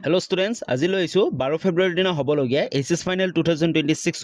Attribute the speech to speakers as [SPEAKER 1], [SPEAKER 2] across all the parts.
[SPEAKER 1] Hello students, আজি লৈ আছো 12 ফেব্ৰুৱাৰীৰ দিনা হ'বলগীয়া এইচএছ ফাইনেল 2026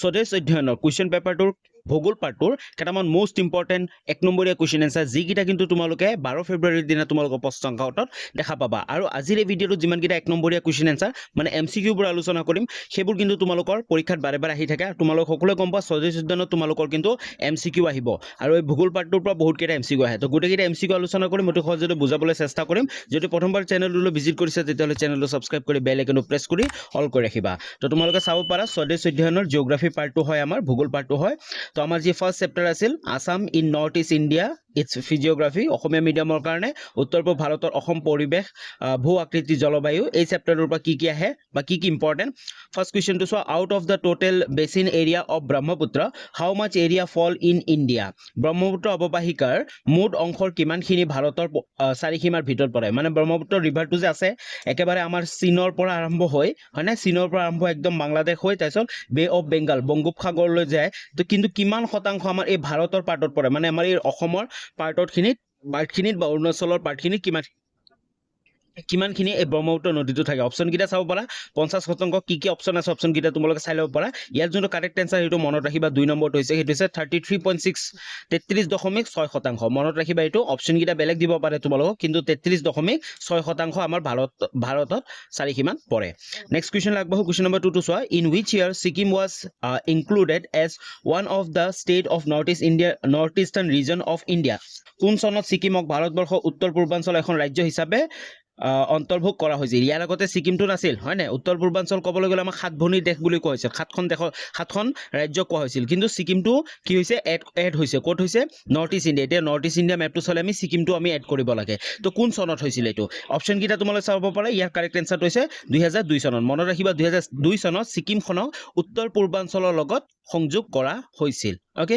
[SPEAKER 1] স্বদেশ অধ্যয়নৰ কুৱেশ্যন পেপাৰটোৰ ভূগোল পাৰ্টৰ কেইটামান মোষ্ট ইম্পৰ্টেণ্ট এক নম্বৰীয়া কুৱেশ্যন এনসাৰ যিকেইটা কিন্তু তোমালোকে 12 ফেব্ৰুৱাৰীৰ দিনা তোমালোকৰ প্ৰশ্ন কাকতত দেখা পাবা আৰু আজিৰ এই ভিডিঅ'টোত যিমানকেইটা এক নম্বৰীয়া কুৱেশ্যন এনসাৰ মানে এমচিকিউবোৰ আলোচনা কৰিম সেইবোৰ কিন্তু তোমালোকৰ পৰীক্ষাত বাৰে বাৰে আহি থাকে তোমালোক সকলোৱে গম পোৱা স্বদেশ অধ্যয়নত তোমালোকৰ কিন্তু এমচিকিউ আহিব আৰু এই ভূগোল পাৰ্টটোৰ পৰা বহুত কেইটা এমচিকিউ আহে তো গোটেইকেইটা এমচিকিউ আলোচনা কৰিম অতি সহজে বুজাবলৈ চেষ্টা কৰিম যদি প্ৰথমবাৰ চেনেললৈ ভিজিট কৰিছে তেতিয়াহ'লে চেনেলটো সাবস্ক্ৰাইব কৰি বেল আইকনটো প্ৰেছ কৰি অল কৰি ৰাখিবা তো তোমালোকে চাব পাৰা স্বদেশ অধ্যয়নৰ জিওগ্ৰাফি পাৰ্টটো হয় আমাৰ ভূগোল পাৰ্টটো হয় তো আমাৰ যি ফাৰ্ষ্ট চেপ্টাৰ আছিল Assam in north east India its physiography Asomiya মিডিয়ামৰ কাৰণে উত্তৰ পূব ভাৰতৰ অসম পৰিৱেশ ভূ আকৃতি জলবায়ু এই চেপ্টাৰটোৰ পৰা কি আহে বা কি ইম্পৰ্টেণ্ট ফাৰ্ষ্ট কুৱেশ্যনটো চোৱা out of the total basin area of Brahmaputra how much area fall in India Brahmaputra অৱবাহিকাৰ মুঠ অংশৰ কিমানখিনি ভাৰতৰ চাৰিসীমাৰ ভিতৰত পৰে মানে ব্ৰহ্মপুত্ৰ ৰিভাৰটো যে আছে একেবাৰে আমাৰ চীনৰ পৰা আৰম্ভ হয় হয়নে চীনৰ পৰা আৰম্ভ একদম বাংলাদেশ হৈ তাৰপিছত বে অফ বেংগল বংগোপসাগৰলৈ যায় তো কিন্তু কিমান শতাংশ আমাৰ এই ভাৰতৰ পাৰ্টত পৰে মানে আমাৰ এই অসমৰ পাৰ্টখিনিত বা অৰুণাচলৰ পাৰ্টখিনিত কিমানখিনি এই ব্ৰহ্মপুত্ৰ নদীটো থাকে অপশ্যনকেইটা চাব পাৰা 50% কি অপশ্যন আছে অপশ্যনকেইটা তোমালোকে চাই ল'ব পাৰা ইয়াৰ যোনটো কাৰেক্ট এনসাৰ সেইটো মনত ৰাখিবা 2 নম্বৰটো হৈছে সেইটো হৈছে 33.6 মনত ৰাখিবা এইটো অপশ্যনকেইটা বেলেগ দিব পাৰে তোমালোকক কিন্তু 33.6 আমাৰ ভাৰতত চাৰিসীমান পৰে নেক্সট কুৱেশ্যন আগবাঢ়ো কুৱেশ্যন নম্বৰ 2 টো চোৱা in which year Sikkim was included as one of the state of north eastern region of India কোন চনত ছিকিমক ভাৰতবৰ্ষৰ উত্তৰ পূৰ্বাঞ্চল এখন ৰাজ্য হিচাপে অন্তৰ্ভুক্ত কৰা হৈছিল ইয়াৰ আগতে ছিকিমটো নাছিল হয় না উত্তৰ পূৰ্বাঞ্চল ক'বলৈ গ'লে আমাৰ সাত ভনীৰ দেশ বুলি কোৱা হৈছিল সাতখন ৰাজ্য কোৱা হৈছিল কিন্তু ছিকিমটো কি হৈছে এড হৈছে ক'ত হৈছে নৰ্থ ইষ্ট ইণ্ডিয়া এতিয়া নৰ্থ ইষ্ট ইণ্ডিয়া মেপটো চালে আমি ছিকিমটো আমি এড কৰিব লাগে তো কোন চনত হৈছিল এইটো অপশ্যনকেইটা তোমালোকে চাব পাৰা ইয়াৰ কাৰেক্ট এনসাৰটো হৈছে 2002 চনত মনত ৰাখিবা 2002 চনত ছিকিমখনক উত্তৰ পূৰ্বাঞ্চলৰ লগত সংযোগ কৰা হৈছিল ওকে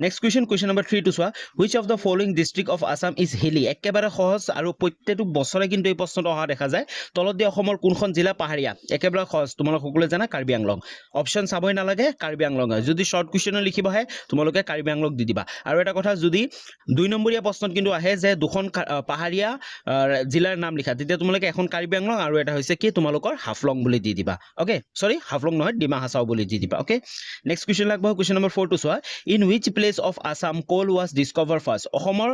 [SPEAKER 1] নেক্সট কুৱেশ্যন নম্বৰ 3 টো চোৱা which of the following district of Assam is hilly একেবাৰে সহজ আৰু প্ৰত্যেকটো বছৰে কিন্তু এই প্ৰশ্নটো অহা দেখা যায় তলত দিয়া অসমৰ কোনখন জিলা পাহাৰীয়া একেবাৰে সহজ তোমালোক সকলোৱে জানা কাৰ্বি আংলং অপশ্যন চাবই নালাগে কাৰ্বি আংলং যদি শৰ্ট কুৱেশ্যন লিখিব আহে তোমালোকে কাৰ্বি আংলং দি দিবা আৰু এটা কথা যদি 2 নম্বৰীয়া প্ৰশ্নত কিন্তু আহে যে দুখন পাহাৰীয়া জিলাৰ নাম লিখা তেতিয়া তোমালোকে এখন কাৰ্বি আংলং আৰু এটা হৈছে কি তোমালোকৰ হাফলং বুলি দি দিবা ওকে সৰি হাফলং নহয় ডিমা হাছাও বুলি দি দিবা ওকে নেক্সট কুৱেশ্যন লাগব কুৱেশ্যন নম্বৰ 4 টো চোৱা in which place of Assam coal was discover first অসমৰ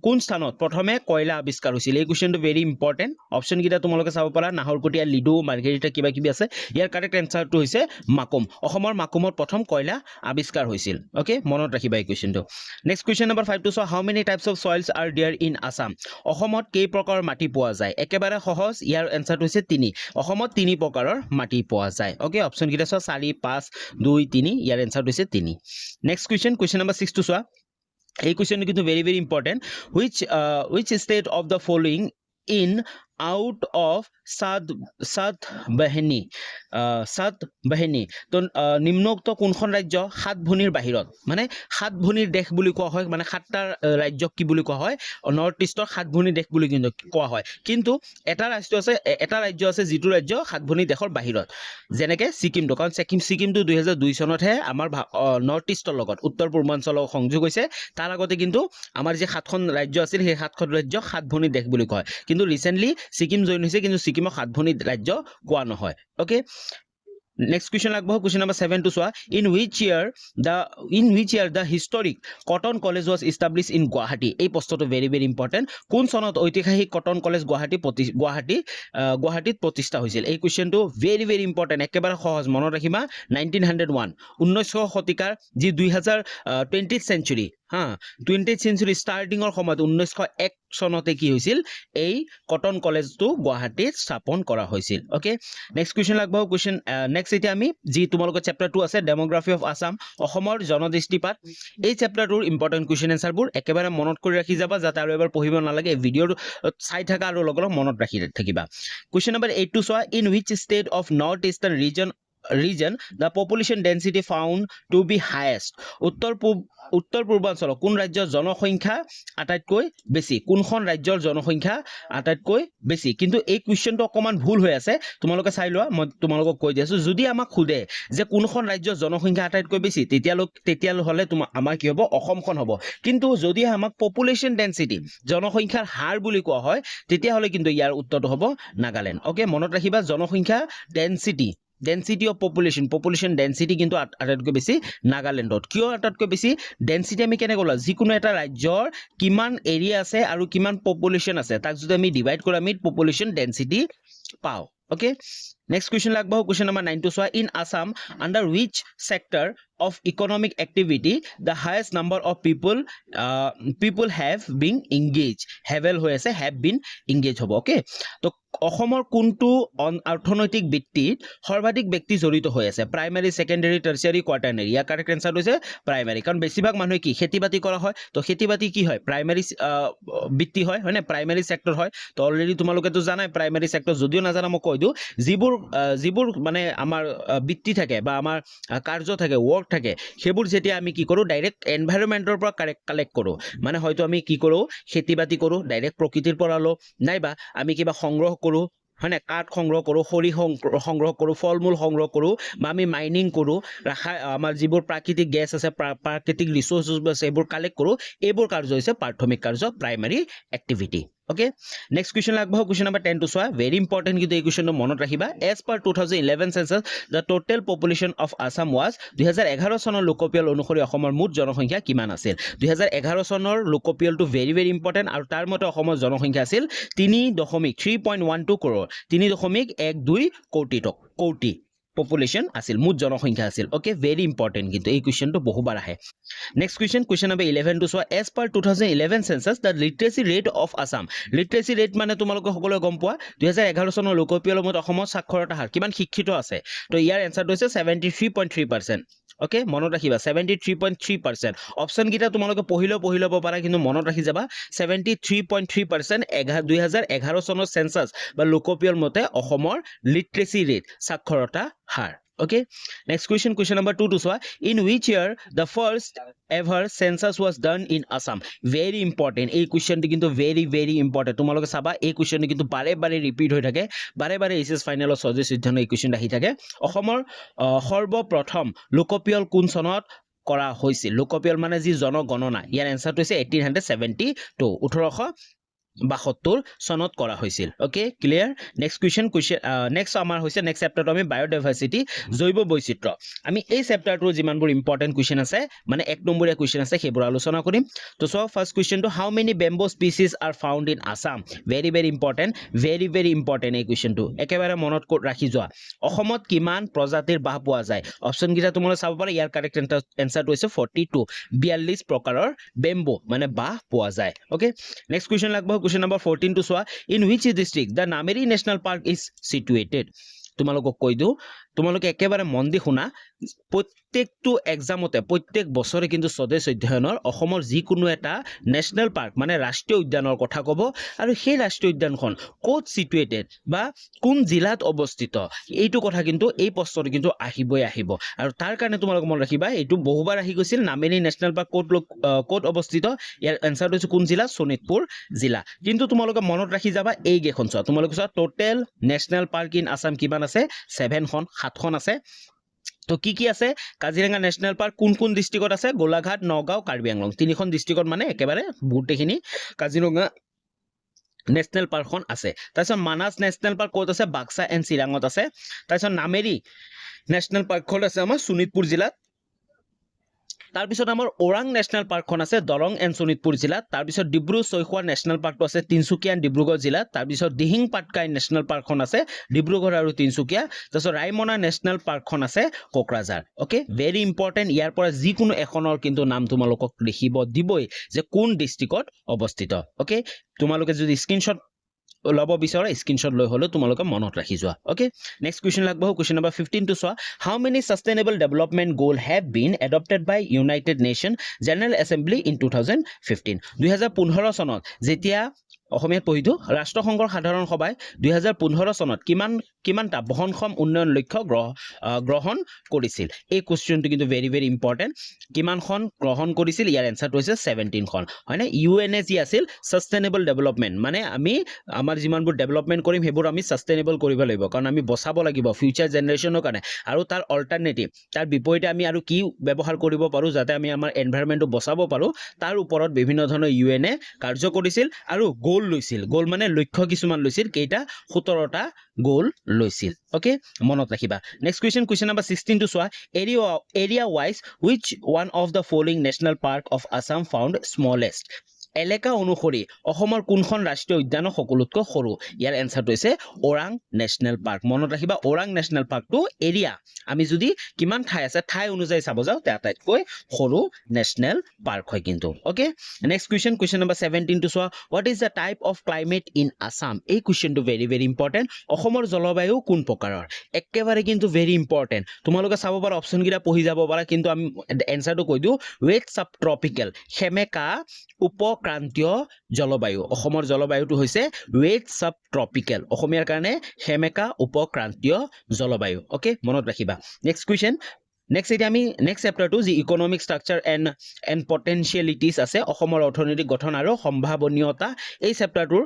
[SPEAKER 1] কোন স্থানত প্ৰথমে কয়লা আৱিষ্কাৰ হৈছিল এই কুৱেশ্যনটো ভেৰি ইম্পৰ্টেণ্ট অপশ্যনকেইটা তোমালোকে চাব পাৰা নাহৰকটীয়া লিডু মাৰ্ঘেৰিটা কিবা কিবি আছে ইয়াৰ কাৰেক্ট এনসাৰটো হৈছে মাকুম অসমৰ মাকুমত প্ৰথম কয়লা আৱিষ্কাৰ হৈছিল ওকে মনত ৰাখিবা এই কুৱেশ্যনটো নেক্সট কুৱেশ্যন নম্বৰ 5 টো চোৱা how many types of soils are there in Assam অসমত কেই প্ৰকাৰৰ মাটি পোৱা যায় একেবাৰে সহজ ইয়াৰ এনসাৰটো হৈছে 3 অসমত 3 প্ৰকাৰৰ মাটি পোৱা যায় ওকে অপশ্যনকেইটা চোৱা 4 5 2 3 ইয়াৰ এনসাৰটো হৈছে 3 নেক্সট কুৱেশ্যন নম্বৰ 6 টো চোৱা এই কুৱেশ্যনটো কিন্তু very very important which state of the following in out of সাত বাহিনী তো নিম্নোক্ত কোনখন ৰাজ্য সাত ভনীৰ বাহিৰত মানে সাত ভনীৰ দেশ বুলি কোৱা হয় মানে সাতটা ৰাজ্যক কি বুলি কোৱা হয় নৰ্থ ইষ্টৰ সাত ভনীৰ দেশ বুলি কিন্তু কোৱা হয় কিন্তু এটা ৰাজ্য আছে যিটো ৰাজ্য সাত ভনী দেশৰ বাহিৰত যেনেকৈ ছিকিমটো কাৰণ ছিকিমটো 2002 চনতহে আমাৰ নৰ্থ ইষ্টৰ লগত উত্তৰ পূৰ্বাঞ্চলৰ সংযোগ হৈছে তাৰ আগতে কিন্তু আমাৰ যে সাতখন ৰাজ্য আছিল সেই সাতখন ৰাজ্য সাত ভনী দেশ বুলি কয় কিন্তু ৰিসেন্টলি ছিকিম জইন হৈছে কিন্তু ছিকিমক সাত ভনী ৰাজ্য কোৱা নহয় ওকে নেক্সট কুৱেশ্যন আগবাঢ়ো কুৱেশ্যন নম্বৰ 7 টো চোৱা in which year the historic cotton college was established in Guwahati এই প্ৰশ্নটো ভেৰি ভেৰি ইম্পৰ্টেণ্ট কোন চনত ঐতিহাসিক কটন কলেজ গুৱাহাটীত প্ৰতিষ্ঠা হৈছিল এই কুৱেশ্যনটো ভেৰি ভেৰি ইম্পৰ্টেণ্ট একেবাৰে সহজ মনত ৰাখিবা 1901 শতিকাৰ যি 20th চেঞ্চুৰী 20th চেঞ্চুৰী ষ্টাৰ্টিঙৰ সময়ত 1901 চনতে কি হৈছিল এই কটন কলেজটো গুৱাহাটীত স্থাপন কৰা হৈছিল ওকে নেক্সট কুৱেশ্যন আগবাঢ়ো কুৱেশ্যন নেক্সট এতিয়া আমি যি তোমালোকৰ চেপ্টাৰ 2 আছে ডেমোগ্ৰাফি অফ আসাম অসমৰ জনদৃষ্টিপাত এই চেপ্টাৰটোৰ ইম্পৰ্টেণ্ট কুৱেশ্যন এনসাৰবোৰ একেবাৰে মনত কৰি ৰাখি যাবা যাতে আৰু এবাৰ পঢ়িব নালাগে এই ভিডিঅ'টো চাই থাকা আৰু লগৰ মনত ৰাখি থাকিবা কুৱেশ্যন নম্বৰ 8 টো চোৱা in which state of north eastern region region the population density found to be highest উত্তৰ পূৰ্বাঞ্চলৰ কোন ৰাজ্যৰ জনসংখ্যা আটাইতকৈ বেছি কোনখন ৰাজ্যৰ জনসংখ্যা আটাইতকৈ বেছি কিন্তু এই কোৱেশ্চনটো অকমান ভুল হৈ আছে তোমালোকে চাই লোৱা মই তোমালোকক কৈ দিছো যদি আমাক খুদে যে কোনখন ৰাজ্যৰ জনসংখ্যা আটাইতকৈ বেছি তেতিয়াহলে আমাৰ কি হ'ব অসমখন হ'ব কিন্তু যদি আমাক পপুলেশ্যন ডেন্সিটি জনসংখ্যাৰ হাৰ বুলি কোৱা হয় তেতিয়াহলে কিন্তু ইয়াৰ উত্তৰটো হ'ব নাগালেণ্ড ওকে মনত ৰাখিবা জনসংখ্যা ডেন্সিটি অফ পপুলেশ্যন ডেন্সিটি কিন্তু আটাইতকৈ বেছি নাগালেণ্ডত কিয় আটাইতকৈ বেছি ডেন্সিটি আমি কেনেকৈ ওলাম যিকোনো এটা ৰাজ্যৰ কিমান এৰিয়া আছে আৰু কিমান পপুলেশ্যন আছে তাক যদি আমি ডিভাইড কৰি আমি পপুলেশ্যন ডেন্সিটি পাওঁ ওকে নেক্সট কুৱেশ্যন আগবাঢ়ো কুৱেশ্যন নম্বৰ 9 টো চোৱা in Assam under which sector of economic activity the highest number of people have been engaged have been engaged হ'ব ওকে তো অসমৰ কোনটো অৰ্থনৈতিক বৃত্তিত সৰ্বাধিক ব্যক্তি জড়িত হৈ আছে প্ৰাইমাৰী সেকেন্ডাৰী টাৰ্চিয়াৰী কোৱাটাৰ্নাৰী ইয়াৰ কাৰেক্ট আনসাৰ হৈছে প্ৰাইমাৰী কাৰণ বেছিভাগ মানুহে কি খেতিবাতি কৰা হয় তো খেতিবাতি কি হয় প্ৰাইমাৰী বৃত্তি হয় হয়নে প্ৰাইমাৰী সেক্টৰ হয় তো অলৰেডি তোমালোকেতো জানাই প্ৰাইমাৰী সেক্টৰ যদিও নাজানা মই কৈ দিওঁ যিবোৰ মানে আমাৰ বৃত্তি থাকে বা আমাৰ কাৰ্য থাকে ৱৰ্ক থাকে সেইবোৰ যেতিয়া আমি কি কৰোঁ ডাইৰেক্ট এনভাইৰনমেন্টৰ পৰা কালেক্ট কৰোঁ মানে হয়তো আমি কি কৰোঁ খেতিবাতি কৰোঁ ডাইৰেক্ট প্ৰকৃতিৰ পৰা লওঁ নাইবা আমি কিবা সংগ্ৰহ কৰোঁ হয়নে কাঠ সংগ্ৰহ কৰোঁ খৰি সংগ্ৰহ কৰোঁ ফল মূল সংগ্ৰহ কৰোঁ বা আমি মাইনিং কৰোঁ আমাৰ যিবোৰ প্ৰাকৃতিক গেছ আছে প্ৰাকৃতিক ৰিচোৰ্চ আছে এইবোৰ কালেক্ট কৰোঁ এইবোৰ কাৰ্য হৈছে প্ৰাথমিক কাৰ্য primary activity Okay, next question আগবাঢ়ো question number 10 to চোৱা very important কিন্তু এই questionটো মনত ৰাখিবা as per 2011 census the total population of Assam was 2011 চনৰ লোকপিয়ল অনুসৰি অসমৰ মুঠ জনসংখ্যা কিমান আছিল 2011 চনৰ লোকপিয়লটো very important আৰু তাৰ মতে অসমৰ জনসংখ্যা আছিল 3.12 crore 3.12 কোটি population আছিল মুঠ জনসংখ্যা আছিল ওকে very important কিন্তু এই questionটো বহুবাৰ আহে next question number 11 to চোৱা as per 2011 census the literacy rate of Assam literacy rate মানে তোমালোকে সকলোৱে গম পোৱা 2011 চনৰ লোকপিয়লৰ মতে অসমৰ সাক্ষৰতা হাৰ কিমান শিক্ষিত আছে তো ইয়াৰ এনসাৰটো হৈছে 73.3% ওকে মনত ৰাখিবা 73.3% অপচন কিটা তোমালোকে পঢ়িলে পাৰা কিন্তু মনত ৰাখি যাবা 73.3% 2011 চনৰ সেন্সাস বা লোকপিয়ল মতে অসমৰ লিটাৰেসি ৰেট সাক্ষৰতা হাৰ okay next question number 2 to চোৱা in which year the first ever census was done in Assam very important এই questionটো কিন্তু very important তোমালোকে চাবা এই questionটো কিন্তু বাৰে ৰিপিট হৈ থাকে বাৰে এসএস ফাইনেলৰ সহজে সিদ্ধান্ত এই question আহি থাকে অসমৰ সৰ্বপ্ৰথম লোকপিয়ল কোন চনত কৰা হৈছিল লোকপিয়ল মানে যি জনগণনা ইয়াৰ এনসাৰটো হৈছে 1872 1872 চনত কৰা হৈছিল okay clear next question next আমাৰ হৈছে নেক্সট চেপ্টাৰটো আমি বায়োডাইভাৰ্সিটি জৈৱ বৈচিত্ৰ্য আমি এই চেপ্টাৰটোৰ যিমানবোৰ ইম্পৰ্টেন্ট question আছে মানে এক নম্বৰীয়া question আছে সেইবোৰ আলোচনা কৰিম তো সো ফাৰ্স্ট question টো how many bamboo species are found in Assam very important এই question টো একেবাৰে মনত ৰাখি যোৱা অসমত কিমান প্ৰজাতিৰ বাহ পোৱা যায় অপচন কিটা তোমালোকে চাব পাৰা ইয়াৰ কাৰেক্ট এনসাৰটো হৈছে 42 প্ৰকাৰৰ বেম্বো মানে বাহ পোৱা যায় ওকে নেক্সট question লাগব question number 14 to চোৱা in which district the Nameri National Park is situated তোমালোকক কৈ দিও তোমালোকে একেবাৰে মন দি শুনা প্ৰত্যেকটো এক্সামতে প্ৰত্যেক বছৰে কিন্তু স্বদেশ অধ্যয়নৰ অসমৰ যিকোনো এটা নেশনাল পাৰ্ক মানে ৰাষ্ট্ৰীয় উদ্যানৰ কথা ক'ব আৰু সেই ৰাষ্ট্ৰীয় উদ্যানখন ক'ত সিচুৱেটেড বা কোন জিলাত অৱস্থিত এইটো কথা কিন্তু এই প্ৰশ্নটো কিন্তু আহিবই আৰু তাৰ কাৰণে তোমালোকে মন ৰাখিবা এইটো বহুবাৰ আহি গৈছিল নামেৰি নেশনাল পাৰ্ক ক'ত অৱস্থিত ইয়াৰ এনসাৰটো হৈছে কোন জিলা শোণিতপুৰ জিলা কিন্তু তোমালোকে মনত ৰাখি যাবা এই গেখন চোৱা তোমালোকে চোৱা total national park in Assam কিমান আছে 7খন আছে তো কি আছে কাজিৰঙা নেশনাল পাৰ্ক কোন ডিস্ট্ৰিক্টত আছে গোলাঘাট নগাঁও কাৰ্বি আংলং তিনিখন ডিস্ট্ৰিক্টত মানে একেবাৰে বহুতখিনি কাজিৰঙা নেশনাল পাৰ্কখন আছে তাৰপিছত মানাস নেশনাল পাৰ্ক ক'ত আছে বাক্সা এণ্ড চিৰাঙত আছে তাৰপিছত নামেৰি নেশনাল পাৰ্কখন আছে আমাৰ শোণিতপুৰ জিলাত তাৰপিছত আমাৰ ওৰাং নেশনাল পাৰ্কখন আছে দৰং এণ্ড শোণিতপুৰ জিলাত তাৰপিছত ডিব্ৰু চৈখোৱা নেশনাল পাৰ্কটো আছে তিনচুকীয়া এণ্ড ডিব্ৰুগড় জিলাত তাৰপিছত দিহিং পাটকাই নেশনাল পাৰ্কখন আছে ডিব্ৰুগড় আৰু তিনচুকীয়া তাৰপিছত ৰাইমনা নেশনাল পাৰ্কখন আছে কোকৰাঝাৰ ওকে ভেৰি ইম্পৰ্টেন্ট ইয়াৰ পৰা যিকোনো এখনৰ কিন্তু নাম তোমালোকক লিখিব দিবই যে কোন ডিস্ট্ৰিক্টত অৱস্থিত ওকে তোমালোকে যদি স্ক্ৰিনশ্বট লব বিচাৰা স্ক্ৰিনশ্বট লৈ হলো তোমালোকে মনত ৰাখি যোৱা ওকে নেক্সট question লাগব question number 15 to চোৱা how many sustainable development goal have been adopted by United Nation General Assembly in 2015 2015 চনত যেতিয়া অসমীয়াত পঢ়ি দিওঁ ৰাষ্ট্ৰসংঘৰ সাধাৰণ সভাই 2015 চনত কিমানটা বহনক্ষম উন্নয়ন লক্ষ্য গ্ৰহণ কৰিছিল এই কোৱেশ্চনটো কিন্তু ভেৰি ভেৰি ইম্পৰ্টেণ্ট কিমানখন গ্ৰহণ কৰিছিল ইয়াৰ এনসাৰটো হৈছে 17খন হয়নে UNSG আছিল সাস্টেইনেবল ডেভেলপমেন্ট মানে আমি আমাৰ যিমানবোৰ ডেভেলপমেন্ট কৰিম সেইবোৰ আমি সাস্টেইনেবল কৰিব লাগিব কাৰণ আমি বচাব লাগিব ফিউচাৰ জেনাৰেশ্যনৰ কাৰণে আৰু তাৰ অল্টাৰনেটিভ তাৰ বিপৰীতে আমি আৰু কি ব্যৱহাৰ কৰিব পাৰো যাতে আমি আমাৰ এনভাইৰনমেন্টটো বচাব পাৰো তাৰ ওপৰত বিভিন্ন ধৰণৰ UN কাৰ্য কৰিছিল আৰু গোল লৈছিল গোল মানে লক্ষ্য কিছুমান লৈছিল কেইটা 17টা গোল লৈছিল ওকে মনত ৰাখিবা নেক্সট question number 16 to চোৱা area wise which one of the following national park of Assam found smallest এলেকা অনুসৰি অসমৰ কোনখন ৰাষ্ট্ৰীয় উদ্যান সকলোতকৈ সৰু ইয়াৰ এনসাৰটো হৈছে ওৰাং নেশনেল পাৰ্ক মনত ৰাখিবা ওৰাং নেশনেল পাৰ্কটো এৰিয়া আমি যদি কিমান ঠাই আছে ঠাই অনুযায়ী চাব যাও তে আটাইতকৈ সৰু নেশনেল পাৰ্ক হয় কিন্তু okay next question number 17 to চোৱা what is the type of climate in Assam এই কোৱেশ্চনটো ভেৰি ভেৰি ইম্পৰ্টেণ্ট অসমৰ জলবায়ু কোন প্ৰকাৰৰ একেবাৰে কিন্তু ভেৰি ইম্পৰ্টেণ্ট তোমালোকে চাব পাৰা অপচন গিৰা পঢ়ি যাব পাৰা কিন্তু আমি এনসাৰটো কৈ দিও ৱেট সাবট্ৰপিকেল সেমেকা উপক্ৰান্তীয় জলবায়ু অসমৰ জলবায়ুটো হৈছে ৱেট সাবট্ৰপিকেল অসমীয়াৰ কাৰণে সেমেকা উপক্ৰান্তীয় জলবায়ু ওকে মনত ৰাখিবা নেক্সট কোৱেশ্চন নেক্সট এতিয়া আমি নেক্সট চেপ্টাৰটো যি ইকনমিক ষ্ট্ৰাকচাৰ এণ্ড পটেনশিয়েলিটিজ আছে অসমৰ অৰ্থনৈতিক গঠন আৰু সম্ভাৱনীয়তা এই চেপ্টাৰটোৰ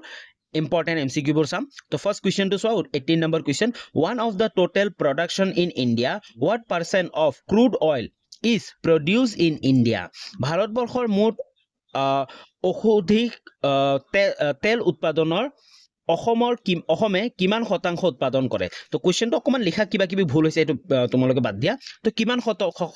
[SPEAKER 1] important MCQ বোৰ চাম তো ফাৰ্স্ট question to চোৱা 18 number question one of the total production in India what percent of crude oil is produced in India ভাৰতবৰ্ষৰ মুঠ অধিক তেল উৎপাদনৰ অসমে কিমান শতাংশ উৎপাদন কৰে তো কোৱেশ্চনটো অকমান লিখা কিবা কিবি ভুল হৈছে এটো তোমালোকে বাদ দিয়া তো কিমান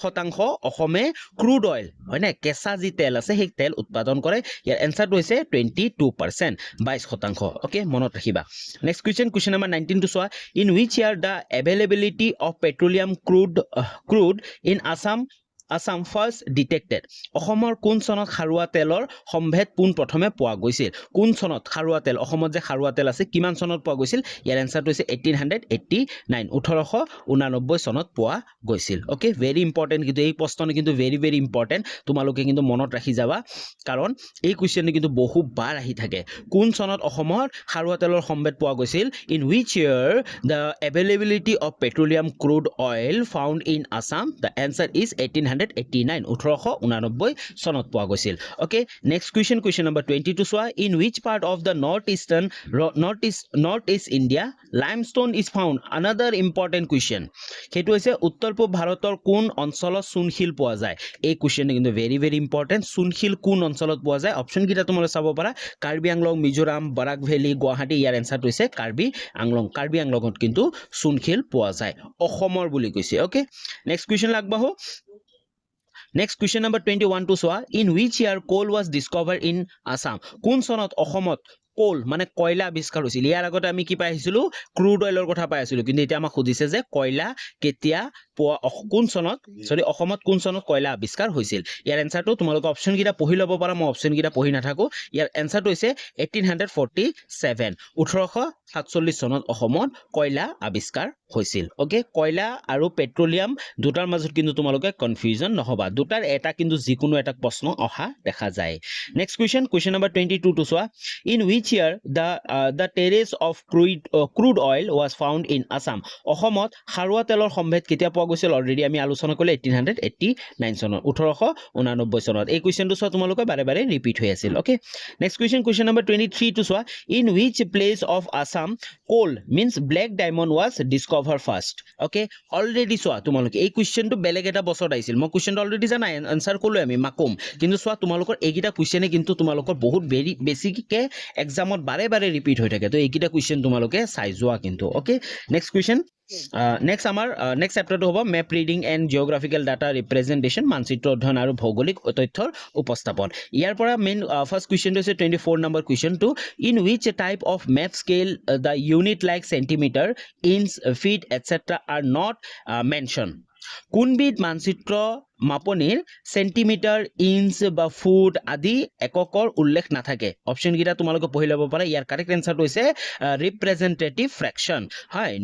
[SPEAKER 1] শতাংশ অসমে ক্ৰুড অইল হয় না কেঁচা যি তেল আছে সেই তেল উৎপাদন কৰে ইয়াৰ এনসাৰটো হৈছে 22% 22 শতাংশ ওকে মনত ৰাখিবা নেক্সট question number 19 to চোৱা in which year the availability of petroleum crude in Assam first detected অসমৰ কোন চনত খাৰুৱা তেলৰ সম্ভেদ পোন প্ৰথমে পোৱা গৈছিল কোন চনত খাৰুৱা তেল অসমত যে খাৰুৱা তেল আছে কিমান চনত পোৱা গৈছিল ইয়াৰ এনসাৰটো হৈছে 1889 চনত পোৱা গৈছিল ওকে ভেৰি ইম্পৰ্টেন্ট কিন্তু এই প্ৰশ্নটো কিন্তু ভেৰি ভেৰি ইম্পৰ্টেন্ট তোমালোকে কিন্তু মনত ৰাখি যাবা কাৰণ এই কোৱেশ্চনটো কিন্তু বহুবাৰ আহি থাকে কোন চনত অসমৰ খাৰুৱা তেলৰ সম্ভেদ পোৱা গৈছিল in which year the availability of petroleum crude oil found in Assam the answer is 1889 চনত পোৱা গৈছিল okay next question number 20 to চোৱা in which part of the northeast India limestone is found another important question সেইটো হৈছে উত্তৰ পূব ভাৰতৰ কোন অঞ্চলত চূণশিল পোৱা যায় এই কোৱেশ্চনটো কিন্তু ভেৰি ভেৰি ইম্পৰ্টেন্ট চূণশিল কোন অঞ্চলত পোৱা যায় অপচন কিটা তোমালোকে চাব পাৰা কাৰ্বি আংলং মিজোৰাম বৰাক ভেলী গুৱাহাটী ইয়াৰ এনসাৰটো হৈছে কাৰ্বি আংলঙত কিন্তু চূণশিল পোৱা যায় অসমৰ বুলি কৈছে ওকে নেক্সট কোৱেশ্চন লাগবাহো Next question number 21 to চোৱা in which year coal was discovered in Assam কোন চনত অসমত কোল মানে কয়লা আৱিষ্কাৰ হৈছিল ইয়াৰ আগতে আমি কি পাইছিলো ক্ৰুড অইলৰ কথা পাইছিলো কিন্তু এতিয়া আমাক খুদিছে যে কয়লা কেতিয়া কোন চনত অসমত কোন চনত কয়লা আৱিষ্কাৰ হৈছিল ইয়াৰ এনসাৰটো তোমালোকে অপচন কিটা পঢ়ি লব পাৰা মই অপচন কিটা পঢ়ি নাথাকো ইয়াৰ এনসাৰটো হৈছে 1847 1847 চনত অসমত কয়লা আৱিষ্কাৰ হৈছিল ওকে কয়লা আৰু পেট্ৰলিয়াম দুটাৰ মাজত কিন্তু তোমালোকে কনফিউজন নহবা দুটাৰ এটা কিন্তু যিকোনো এটা প্ৰশ্ন অহা দেখা যায় নেক্সট question number 22 to চোৱা in which year the terrace of crude oil was found in Assam অসমত খাৰুৱা তেলৰ সম্ভেদ কেতিয়া পোৱা গৈছিল অলৰেডি আমি আলোচনা কৰিলে 1889 চনত 1889 চনত এই কোৱেশ্চনটো চোৱা তোমালোকে বাৰে বাৰে ৰিপিট হৈ আছিল okay next question number 23 to চোৱা in which place of Assam coal means black diamond was discovered first okay already চোৱা তোমালোকে এই কোৱেশ্চনটো বেলেগ এটা বছৰত আহিছিল মই কোৱেশ্চনটো অলৰেডি জানা আনসাৰ কলো আমি মাকুম কিন্তু চোৱা তোমালোকৰ এইগিটা কোৱেশ্চনে কিন্তু তোমালোকৰ বহুত ভেৰি বেছিকে এক্সামত বাৰে বাৰে ৰিপিট হৈ থাকে তো এইগিটা কোৱেশ্চন তোমালোকে চাই যোৱা কিন্তু ওকে নেক্সট কোৱেশ্চন নেক্সট আমাৰ নেক্সট চেপ্টাৰটো হ'ব map reading and geographical data representation মানচিত্ৰ অধ্যয়ন আৰু ভৌগোলিক তথ্যৰ উপস্থাপন ইয়াৰ পৰা মেইন ফাৰ্ষ্ট কুৱেশ্যনটো হৈছে 24 নম্বৰ কুৱেশ্যনটো in which type of map scale the unit like centimetre inch feet etcetera are not mention কোনবিধ মানচিত্ৰ মাপনিৰ সেন্টিমিটাৰ ইঞ্চ বা ফুট আদি এককৰ উল্লেখ নাথাকে অপশন গিটা তোমালোকে পঢ়ি ল'ব পাৰা ইয়াৰ কাৰেক্ট এনসাৰটো হৈছে ৰিপ্ৰেজেন্টেটিভ ফ্ৰেকশন হয়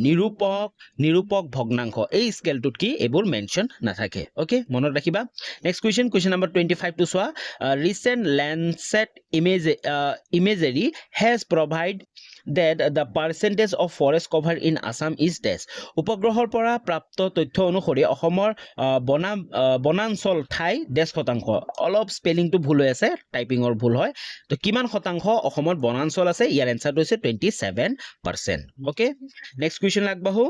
[SPEAKER 1] নিৰূপক ভগ্নাংশ এই স্কেলটোত কি এইবোৰ মেনশন নাথাকে ওকে মনত ৰাখিবা নেক্সট কোৱেশ্চন নম্বৰ 25 টো চোৱা recent Landsat imagery has provided that the percentage of forest cover in Assam is dash উপগ্ৰহৰ পৰা প্ৰাপ্ত তথ্য অনুসৰি অসমৰ বনাঞ্চল ঠাই 10% অলপ স্পেলিংটো ভুল হৈ আছে টাইপিংৰ ভুল হয় তো কিমান শতাংশ অসমৰ বনাঞ্চল আছে ইয়াৰ এনসাৰটো হৈছে 27% ওকে নেক্সট কোৱেশ্চন আগবাঢ়ো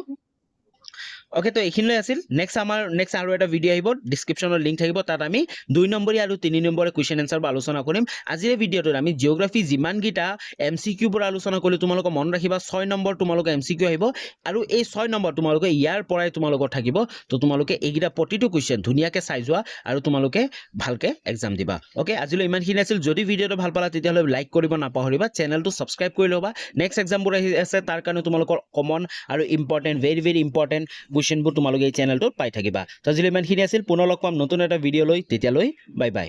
[SPEAKER 1] ওকে তো এইখিনিলৈ আছিল নেক্সট আৰু এটা ভিডিও আহিব ডেসক্ৰিপচনৰ লিংক থাকিব তাত আমি 2 নম্বৰী আৰু 3 নম্বৰী কোৱেশ্চন আনসাৰ আলোচনা কৰিম আজিৰ ভিডিওটোত আমি জিওগ্ৰাফি যিমান গিটা এমসিকিউ পৰা আলোচনা কৰিলে তোমালোকে মন ৰাখিবা 6 নম্বৰ তোমালোকে এমসিকিউ আহিব আৰু এই 6 নম্বৰ তোমালোকে ইয়াৰ পৰাই তোমালোকৰ থাকিব তো তোমালোকে এইগিটা প্ৰতিটো কোৱেশ্চন ধুনিয়াকে চাই যোৱা আৰু তোমালোকে ভালকে এক্সাম দিবা ওকে আজিলৈ ইমানখিনি আছিল যদি ভিডিওটো ভাল পালা তেতিয়াহলে লাইক কৰিব নাপাহৰিবা চেনেলটো সাবস্ক্ৰাইব কৰি ল'বা নেক্সট এক্সামবোৰ আহি আছে তাৰ কাৰণে তোমালোকৰ কমন আৰু ইম্পৰ্টেন্ট ভেৰি ইম্পৰ্টেন্ট কোৱেশ্চনবোৰ তোমালোকে এই চেনেলটোত পাই থাকিবা তো আজিলৈ ইমানখিনি আছিল পুনৰ লগ পাম নতুন এটা ভিডিও লৈ তেতিয়ালৈ বাই বাই